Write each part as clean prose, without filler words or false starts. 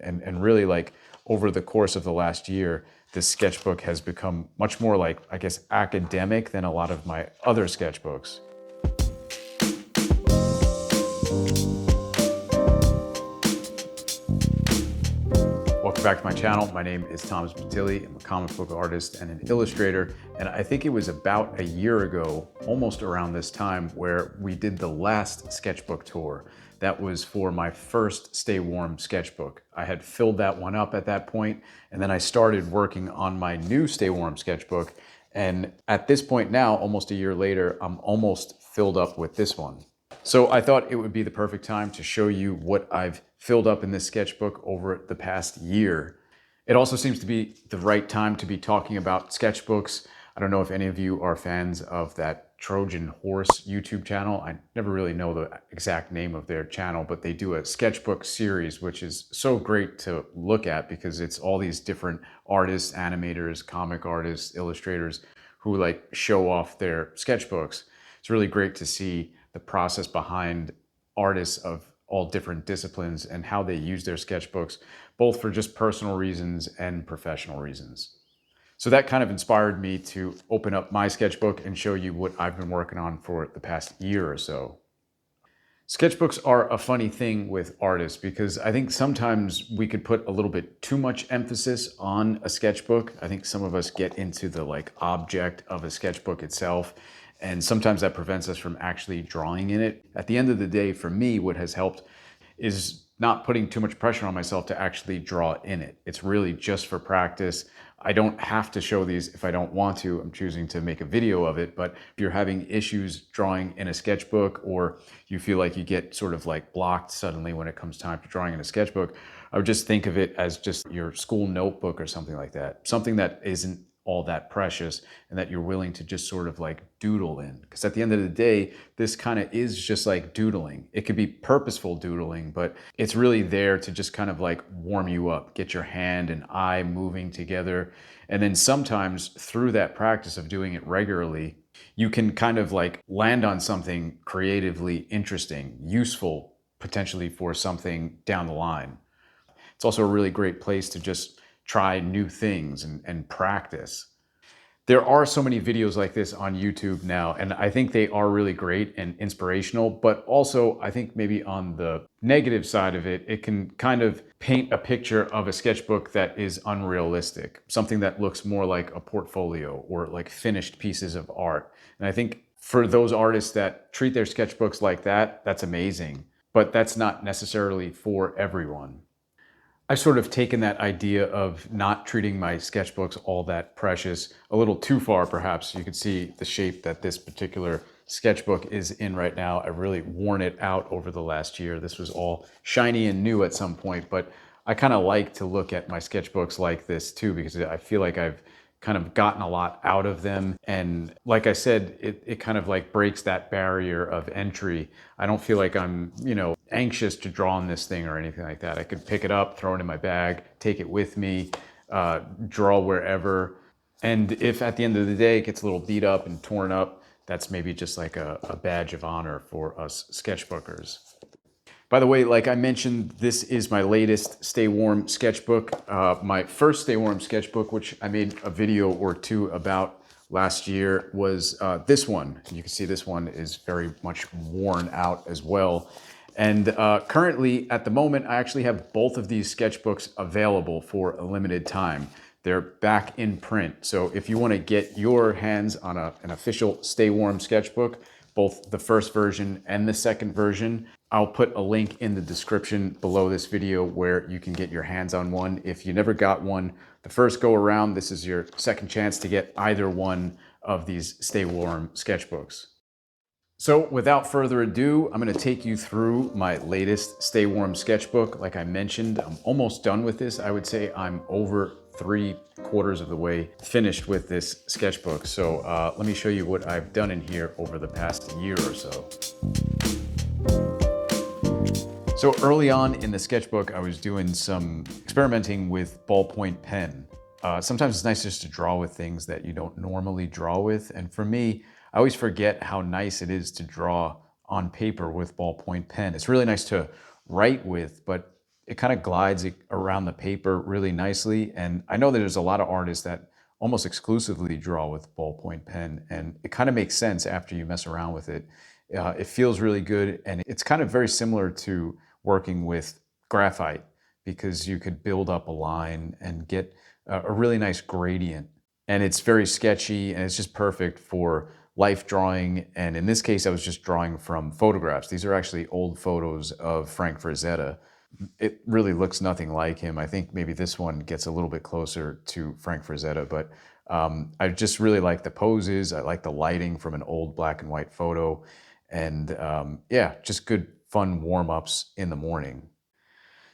And really, like, over the course of the last year, this sketchbook has become much more like, I guess, academic than a lot of my other sketchbooks. Welcome back to my channel. My name is Thomas Patilli. I'm a comic book artist and an illustrator. And I think it was about a year ago, almost around this time, where we did the last sketchbook tour. That was for my first Stay Warm sketchbook. I had filled that one up at that point, and then I started working on my new Stay Warm sketchbook. And at this point now, almost a year later, I'm almost filled up with this one. So I thought it would be the perfect time to show you what I've filled up in this sketchbook over the past year. It also seems to be the right time to be talking about sketchbooks. I don't know if any of you are fans of that Trojan Horse YouTube channel. I never really know the exact name of their channel, but they do a sketchbook series, which is so great to look at because it's all these different artists, animators, comic artists, illustrators who like show off their sketchbooks. It's really great to see the process behind artists of all different disciplines and how they use their sketchbooks, both for just personal reasons and professional reasons. So that kind of inspired me to open up my sketchbook and show you what I've been working on for the past year or so. Sketchbooks are a funny thing with artists because I think sometimes we could put a little bit too much emphasis on a sketchbook. I think some of us get into the like object of a sketchbook itself, and sometimes that prevents us from actually drawing in it. At the end of the day, for me, what has helped is not putting too much pressure on myself to actually draw in it. It's really just for practice. I don't have to show these if I don't want to. I'm choosing to make a video of it, but if you're having issues drawing in a sketchbook or you feel like you get sort of like blocked suddenly when it comes time to drawing in a sketchbook, I would just think of it as just your school notebook or something like that. Something that isn't all that precious and that you're willing to just sort of like doodle in. Because at the end of the day, this kind of is just like doodling. It could be purposeful doodling, but it's really there to just kind of like warm you up, get your hand and eye moving together. And then sometimes through that practice of doing it regularly, you can kind of like land on something creatively interesting, useful, potentially for something down the line. It's also a really great place to just try new things and practice. There are so many videos like this on YouTube now, and I think they are really great and inspirational, but also I think maybe on the negative side of it, it can kind of paint a picture of a sketchbook that is unrealistic, something that looks more like a portfolio or like finished pieces of art. And I think for those artists that treat their sketchbooks like that, that's amazing, but that's not necessarily for everyone. I've sort of taken that idea of not treating my sketchbooks all that precious a little too far, perhaps. You can see the shape that this particular sketchbook is in right now. I've really worn it out over the last year. This was all shiny and new at some point, but I kind of like to look at my sketchbooks like this too, because I feel like I've kind of gotten a lot out of them. And like I said, it kind of like breaks that barrier of entry. I don't feel like I'm, anxious to draw on this thing or anything like that. I could pick it up, throw it in my bag, take it with me, draw wherever. And if at the end of the day it gets a little beat up and torn up, that's maybe just like a badge of honor for us sketchbookers. By the way, like I mentioned, this is my latest Stay Warm sketchbook. My first Stay Warm sketchbook, which I made a video or two about last year, was this one. You can see this one is very much worn out as well. And currently, at the moment, I actually have both of these sketchbooks available for a limited time. They're back in print. So if you want to get your hands on an official Stay Warm sketchbook, both the first version and the second version, I'll put a link in the description below this video where you can get your hands on one. If you never got one the first go around, this is your second chance to get either one of these Stay Warm sketchbooks. So without further ado, I'm going to take you through my latest Stay Warm sketchbook. Like I mentioned, I'm almost done with this. I would say I'm over 3/4 of the way finished with this sketchbook. So let me show you what I've done in here over the past year or so. So early on in the sketchbook, I was doing some experimenting with ballpoint pen. Sometimes it's nice just to draw with things that you don't normally draw with. And for me, I always forget how nice it is to draw on paper with ballpoint pen. It's really nice to write with, but it kind of glides around the paper really nicely. And I know that there's a lot of artists that almost exclusively draw with ballpoint pen, and it kind of makes sense after you mess around with it. It feels really good, and it's kind of very similar to working with graphite because you could build up a line and get a really nice gradient. And it's very sketchy, and it's just perfect for life drawing. And in this case, I was just drawing from photographs. These are actually old photos of Frank Frazetta. It really looks nothing like him. I think maybe this one gets a little bit closer to Frank Frazetta, but I just really like the poses. I like the lighting from an old black and white photo. And yeah, just good fun warm-ups in the morning.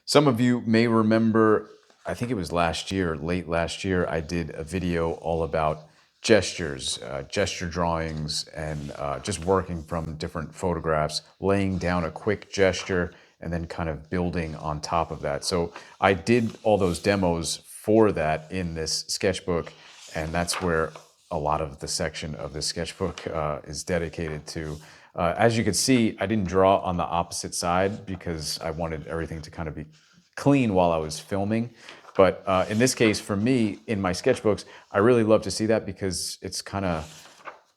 Some of you may remember, I think it was last year, late last year, I did a video all about gestures, gesture drawings, and just working from different photographs, laying down a quick gesture, and then kind of building on top of that. So I did all those demos for that in this sketchbook, and that's where a lot of the section of this sketchbook is dedicated to. As you can see, I didn't draw on the opposite side because I wanted everything to kind of be clean while I was filming. But in this case, for me, in my sketchbooks, I really love to see that because it's kind of,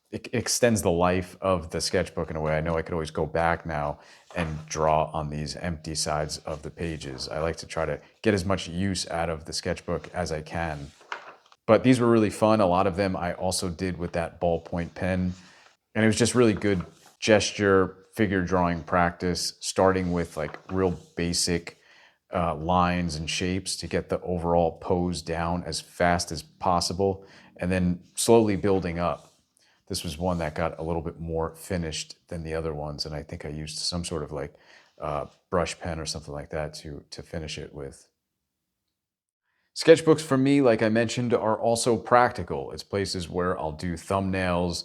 it extends the life of the sketchbook in a way. I know I could always go back now and draw on these empty sides of the pages. I like to try to get as much use out of the sketchbook as I can. But these were really fun. A lot of them I also did with that ballpoint pen. And it was just really good gesture, figure drawing practice, starting with like real basic lines and shapes to get the overall pose down as fast as possible, and then slowly building up. This was one that got a little bit more finished than the other ones, and I think I used some sort of like brush pen or something like that to finish it with. Sketchbooks for me, like I mentioned, are also practical. It's places where I'll do thumbnails,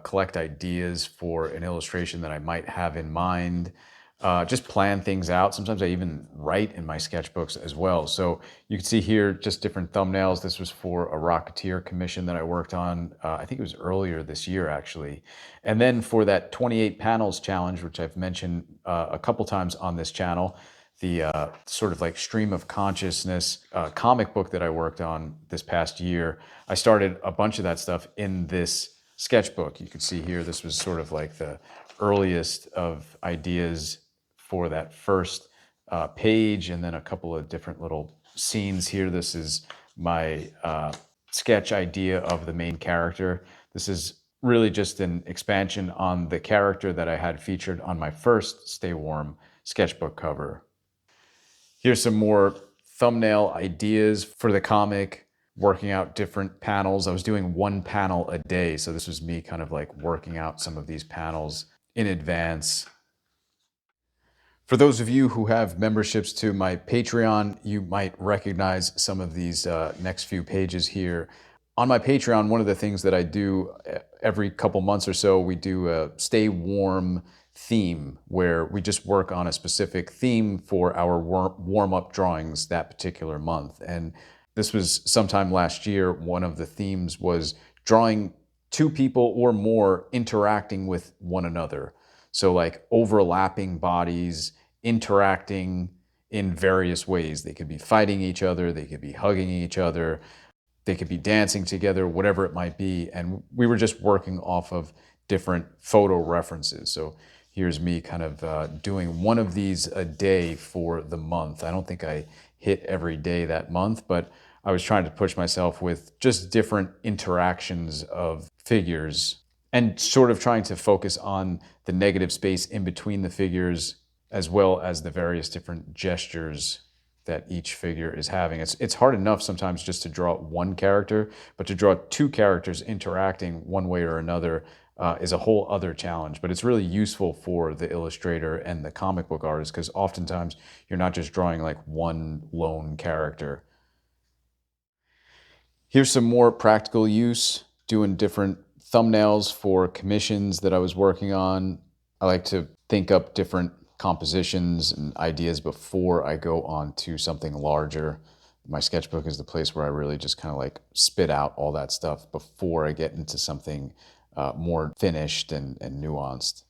collect ideas for an illustration that I might have in mind, just plan things out. Sometimes I even write in my sketchbooks as well. So you can see here just different thumbnails. This was for a Rocketeer commission that I worked on. I think it was earlier this year, actually. And then for that 28 panels challenge, which I've mentioned a couple times on this channel, the sort of like stream of consciousness comic book that I worked on this past year. I started a bunch of that stuff in this sketchbook. You can see here, this was sort of like the earliest of ideas for that first page, and then a couple of different little scenes here. This is my sketch idea of the main character. This is really just an expansion on the character that I had featured on my first Stay Warm sketchbook cover. Here's some more thumbnail ideas for the comic, working out different panels. I was doing one panel a day, so this was me kind of like working out some of these panels in advance. For those of you who have memberships to my Patreon, you might recognize some of these next few pages here. On my Patreon, one of the things that I do every couple months or so, we do a Stay Warm theme where we just work on a specific theme for our warm-up drawings that particular month. And this was sometime last year. One of the themes was drawing two people or more interacting with one another. So like overlapping bodies, interacting in various ways. They could be fighting each other, they could be hugging each other, they could be dancing together, whatever it might be. And we were just working off of different photo references. So here's me kind of doing one of these a day for the month. I don't think I hit every day that month, but I was trying to push myself with just different interactions of figures and sort of trying to focus on the negative space in between the figures, as well as the various different gestures that each figure is having. It's hard enough sometimes just to draw one character, but to draw two characters interacting one way or another is a whole other challenge. But it's really useful for the illustrator and the comic book artist because oftentimes you're not just drawing like one lone character. Here's some more practical use, doing different thumbnails for commissions that I was working on. I like to think up different compositions and ideas before I go on to something larger. My sketchbook is the place where I really just kind of like spit out all that stuff before I get into something more finished and nuanced.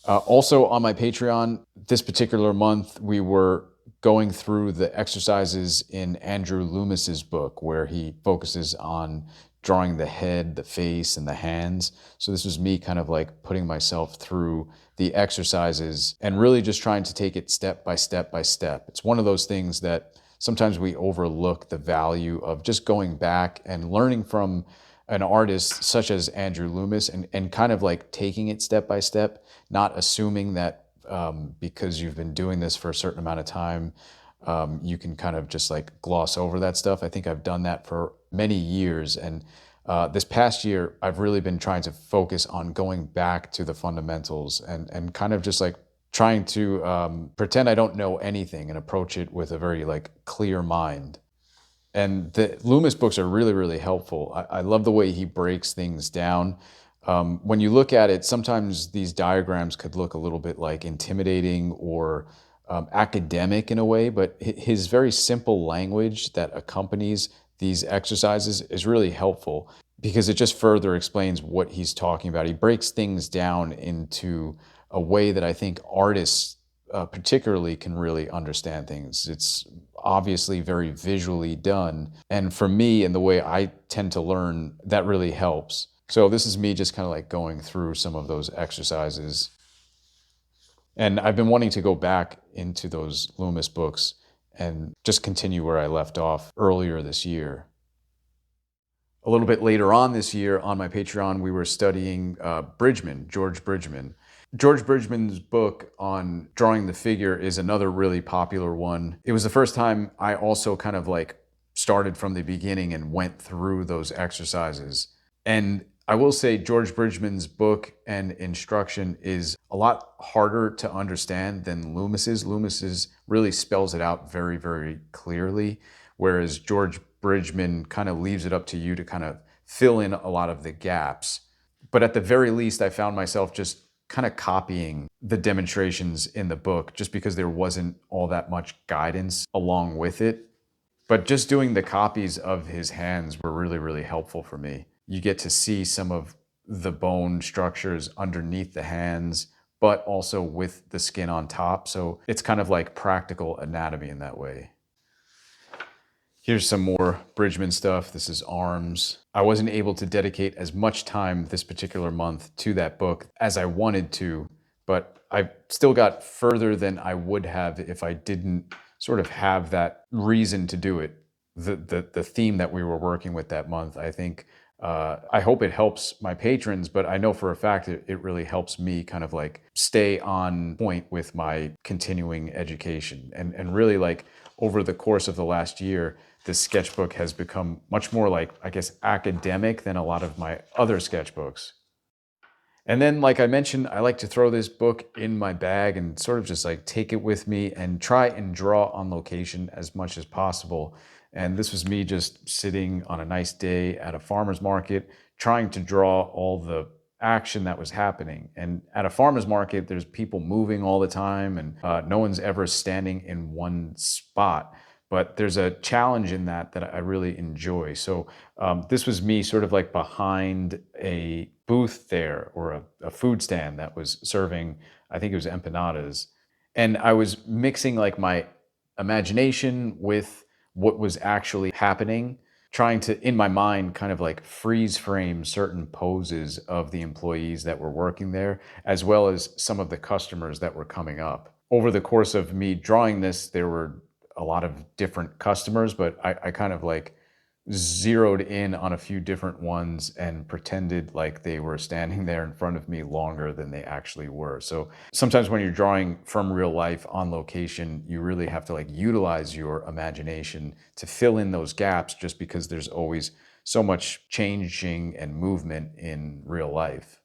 Also on my Patreon, this particular month, we were going through the exercises in Andrew Loomis's book, where he focuses on drawing the head, the face, and the hands. So this was me kind of like putting myself through the exercises and really just trying to take it step by step by step. It's one of those things that sometimes we overlook the value of just going back and learning from an artist such as Andrew Loomis, and kind of like taking it step by step, not assuming that because you've been doing this for a certain amount of time, you can kind of just like gloss over that stuff. I think I've done that for many years. And this past year, I've really been trying to focus on going back to the fundamentals and kind of just like trying to pretend I don't know anything and approach it with a very like clear mind. And the Loomis books are really, really helpful. I love the way he breaks things down. When you look at it, sometimes these diagrams could look a little bit like intimidating or academic in a way, but his very simple language that accompanies these exercises is really helpful because it just further explains what he's talking about. He breaks things down into a way that I think artists particularly can really understand things. It's obviously very visually done. And for me, and the way I tend to learn, that really helps. So this is me just kind of like going through some of those exercises. And I've been wanting to go back into those Loomis books and just continue where I left off earlier this year. A little bit later on this year on my Patreon, we were studying George Bridgman. George Bridgman's book on drawing the figure is another really popular one. It was the first time I also kind of like started from the beginning and went through those exercises. And I will say George Bridgman's book and instruction is a lot harder to understand than Loomis's. Loomis's really spells it out very, very clearly, whereas George Bridgman kind of leaves it up to you to kind of fill in a lot of the gaps. But at the very least, I found myself just kind of copying the demonstrations in the book just because there wasn't all that much guidance along with it. But just doing the copies of his hands were really, really helpful for me. You get to see some of the bone structures underneath the hands, but also with the skin on top. So it's kind of like practical anatomy in that way. Here's some more Bridgman stuff. This is arms. I wasn't able to dedicate as much time this particular month to that book as I wanted to, but I still got further than I would have if I didn't sort of have that reason to do it. The theme that we were working with that month, I think, I hope it helps my patrons, but I know for a fact it really helps me kind of like stay on point with my continuing education. And really like over the course of the last year, this sketchbook has become much more like, I guess, academic than a lot of my other sketchbooks. And then, like I mentioned, I like to throw this book in my bag and sort of just like take it with me and try and draw on location as much as possible. And this was me just sitting on a nice day at a farmer's market, trying to draw all the action that was happening. And at a farmer's market, there's people moving all the time, and no one's ever standing in one spot. But there's a challenge in that I really enjoy. So this was me sort of like behind a booth there, or a food stand that was serving, I think it was empanadas. And I was mixing like my imagination with what was actually happening, trying to, in my mind, kind of like freeze frame certain poses of the employees that were working there, as well as some of the customers that were coming up. Over the course of me drawing this, there were a lot of different customers, but I kind of like zeroed in on a few different ones and pretended like they were standing there in front of me longer than they actually were. So sometimes when you're drawing from real life on location, you really have to like utilize your imagination to fill in those gaps, just because there's always so much changing and movement in real life.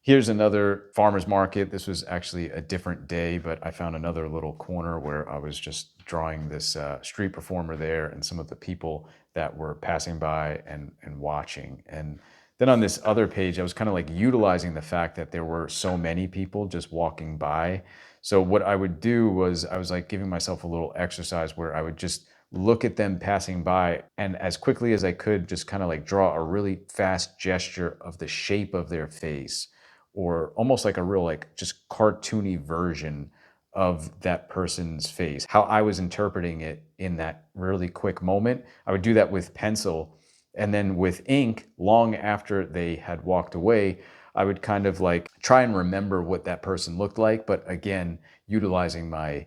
Here's another farmer's market. This was actually a different day, but I found another little corner where I was just drawing this street performer there and some of the people that were passing by and watching. And then on this other page, I was kind of like utilizing the fact that there were so many people just walking by. So what I would do was I was like giving myself a little exercise where I would just look at them passing by, and as quickly as I could, just kind of like draw a really fast gesture of the shape of their face, or almost like a real, like just cartoony version of that person's face, how I was interpreting it in that really quick moment. I would do that with pencil. And then with ink, long after they had walked away, I would kind of like try and remember what that person looked like. But again, utilizing my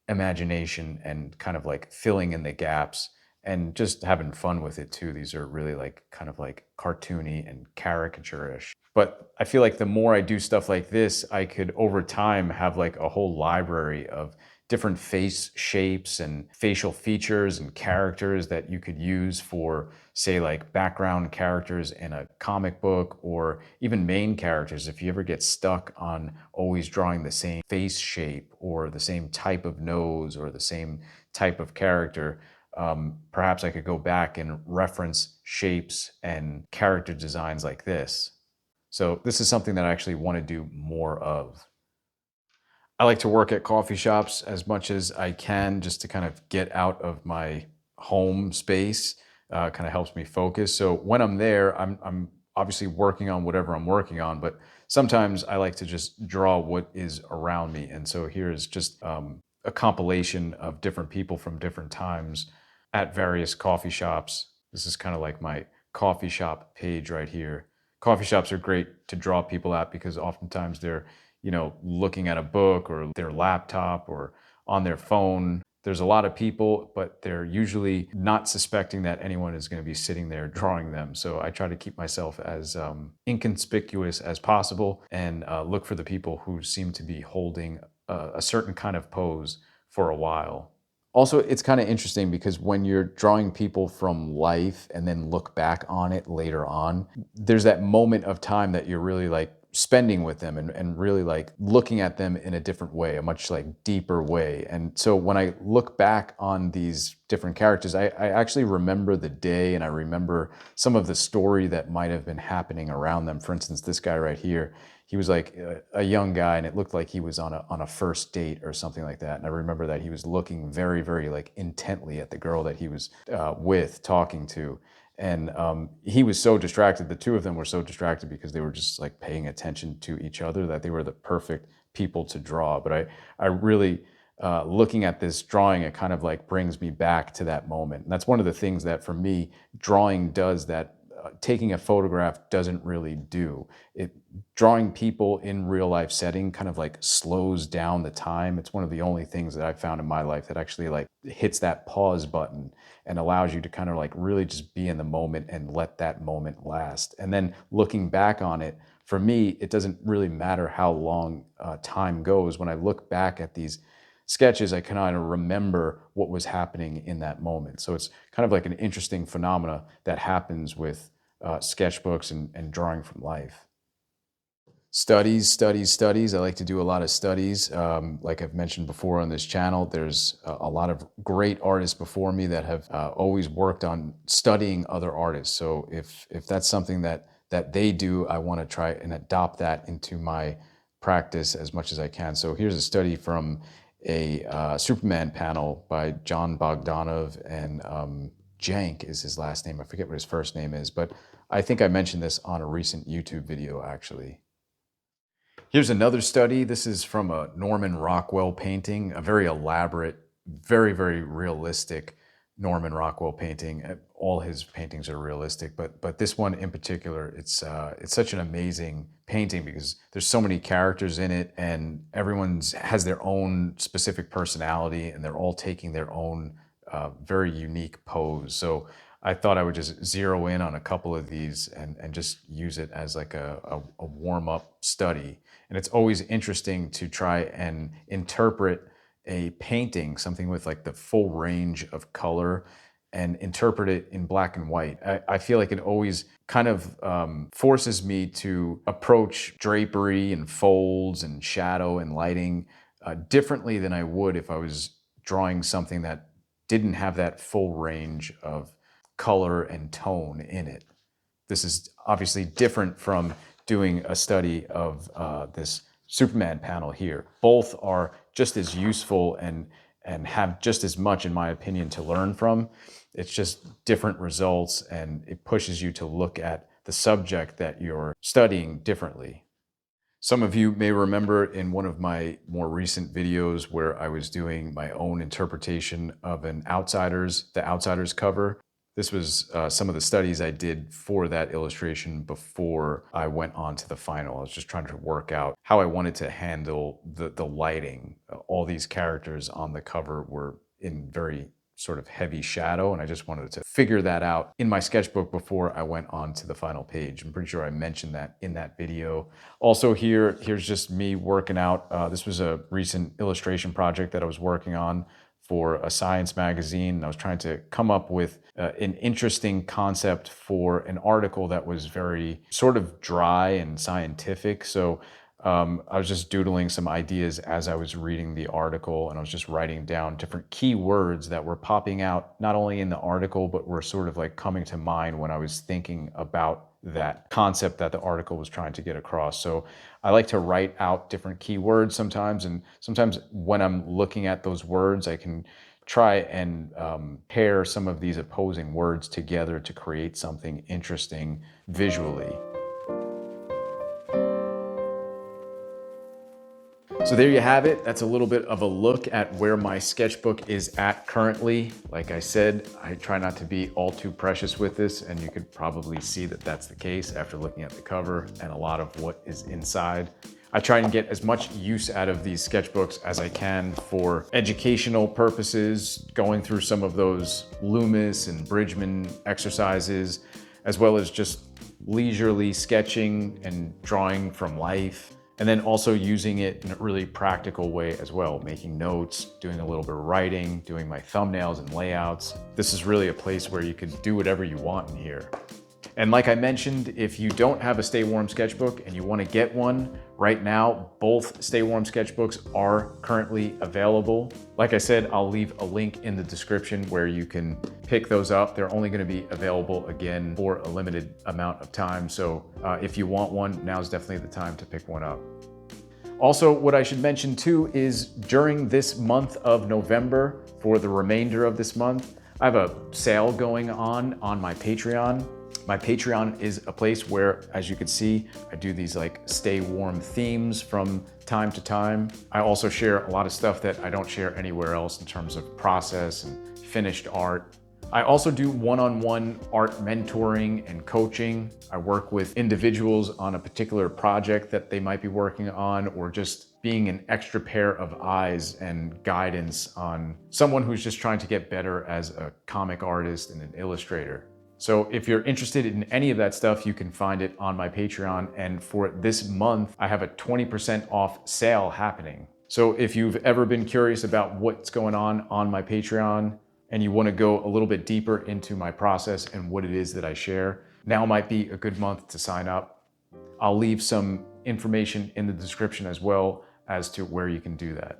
imagination and kind of like filling in the gaps and just having fun with it too. These are really like kind of like cartoony and caricature-ish. But I feel like the more I do stuff like this, I could over time have like a whole library of different face shapes and facial features and characters that you could use for, say, like background characters in a comic book, or even main characters. If you ever get stuck on always drawing the same face shape or the same type of nose or the same type of character, perhaps I could go back and reference shapes and character designs like this. So this is something that I actually want to do more of. I like to work at coffee shops as much as I can, just to kind of get out of my home space. Kind of helps me focus. So when I'm there, I'm obviously working on whatever I'm working on, but sometimes I like to just draw what is around me. And so here's just a compilation of different people from different times at various coffee shops. This is kind of like my coffee shop page right here. Coffee shops are great to draw people at because oftentimes they're, looking at a book or their laptop or on their phone. There's a lot of people, but they're usually not suspecting that anyone is going to be sitting there drawing them. So I try to keep myself as inconspicuous as possible and look for the people who seem to be holding a certain kind of pose for a while. Also, it's kind of interesting because when you're drawing people from life and then look back on it later on, there's that moment of time that you're really like spending with them and really like looking at them in a different way, a much like deeper way. And so when I look back on these different characters, I actually remember the day and I remember some of the story that might have been happening around them. For instance, this guy right here, he was like a young guy and it looked like he was on a first date or something like that. And I remember that he was looking very, very like intently at the girl that he was with, talking to. And he was so distracted. The two of them were so distracted because they were just like paying attention to each other that they were the perfect people to draw. But I really, looking at this drawing, it kind of like brings me back to that moment. And that's one of the things that for me, drawing does that taking a photograph doesn't really do. Drawing people in real life setting kind of like slows down the time. It's one of the only things that I've found in my life that actually like hits that pause button and allows you to kind of like really just be in the moment and let that moment last. And then looking back on it, for me, it doesn't really matter how long time goes. When I look back at these sketches, I kind of remember what was happening in that moment. So it's kind of like an interesting phenomena that happens with sketchbooks and drawing from life. Studies, studies, studies. I like to do a lot of studies. Like I've mentioned before on this channel, there's a lot of great artists before me that have always worked on studying other artists. So if that's something that they do, I want to try and adopt that into my practice as much as I can. So here's a study from a Superman panel by John Bogdanov, and Jank is his last name. I forget what his first name is, but I think I mentioned this on a recent YouTube video, actually. Here's another study. This is from a Norman Rockwell painting, a very elaborate, very, very realistic Norman Rockwell painting. All his paintings are realistic, but this one in particular, it's such an amazing painting because there's so many characters in it and everyone's has their own specific personality and they're all taking their own very unique pose. So I thought I would just zero in on a couple of these and just use it as like a warm-up study. And it's always interesting to try and interpret a painting, something with like the full range of color, and interpret it in black and white. I feel like it always kind of forces me to approach drapery and folds and shadow and lighting differently than I would if I was drawing something that didn't have that full range of color and tone in it. This is obviously different from doing a study of this Superman panel here. Both are just as useful and have just as much, in my opinion, to learn from. It's just different results and it pushes you to look at the subject that you're studying differently. Some of you may remember in one of my more recent videos where I was doing my own interpretation of the Outsiders cover. This was some of the studies I did for that illustration before I went on to the final. I was just trying to work out how I wanted to handle the lighting. All these characters on the cover were in very sort of heavy shadow, and I just wanted to figure that out in my sketchbook before I went on to the final page. I'm pretty sure I mentioned that in that video. Also here's just me working out. This was a recent illustration project that I was working on for a science magazine. I was trying to come up with an interesting concept for an article that was very sort of dry and scientific. So I was just doodling some ideas as I was reading the article, and I was just writing down different keywords that were popping out, not only in the article, but were sort of like coming to mind when I was thinking about that concept that the article was trying to get across. So I like to write out different keywords sometimes, and sometimes when I'm looking at those words, I can try and pair some of these opposing words together to create something interesting visually. So there you have it. That's a little bit of a look at where my sketchbook is at currently. Like I said, I try not to be all too precious with this, and you could probably see that that's the case after looking at the cover and a lot of what is inside. I try and get as much use out of these sketchbooks as I can for educational purposes, going through some of those Loomis and Bridgman exercises, as well as just leisurely sketching and drawing from life. And then also using it in a really practical way as well, making notes, doing a little bit of writing, doing my thumbnails and layouts. This is really a place where you can do whatever you want in here. And like I mentioned, if you don't have a Stay Warm sketchbook and you want to get one, right now, both Stay Warm sketchbooks are currently available. Like I said, I'll leave a link in the description where you can pick those up. They're only going to be available again for a limited amount of time. So if you want one, now's definitely the time to pick one up. Also, what I should mention too is during this month of November, for the remainder of this month, I have a sale going on my Patreon. My Patreon is a place where, as you can see, I do these like stay warm themes from time to time. I also share a lot of stuff that I don't share anywhere else in terms of process and finished art. I also do one-on-one art mentoring and coaching. I work with individuals on a particular project that they might be working on, or just being an extra pair of eyes and guidance on someone who's just trying to get better as a comic artist and an illustrator. So if you're interested in any of that stuff, you can find it on my Patreon. And for this month, I have a 20% off sale happening. So if you've ever been curious about what's going on my Patreon, and you want to go a little bit deeper into my process and what it is that I share, now might be a good month to sign up. I'll leave some information in the description as well as to where you can do that.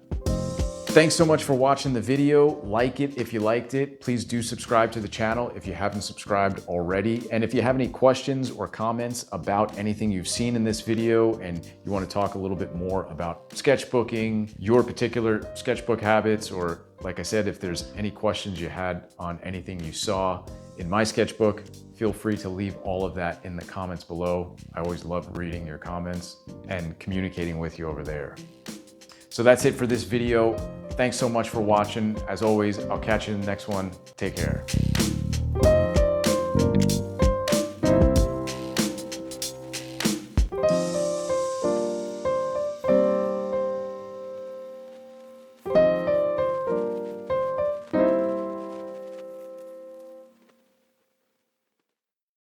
Thanks so much for watching the video. Like it if you liked it. Please do subscribe to the channel if you haven't subscribed already. And if you have any questions or comments about anything you've seen in this video and you want to talk a little bit more about sketchbooking, your particular sketchbook habits, or like I said, if there's any questions you had on anything you saw in my sketchbook, feel free to leave all of that in the comments below. I always love reading your comments and communicating with you over there. So that's it for this video. Thanks so much for watching. As always, I'll catch you in the next one. Take care.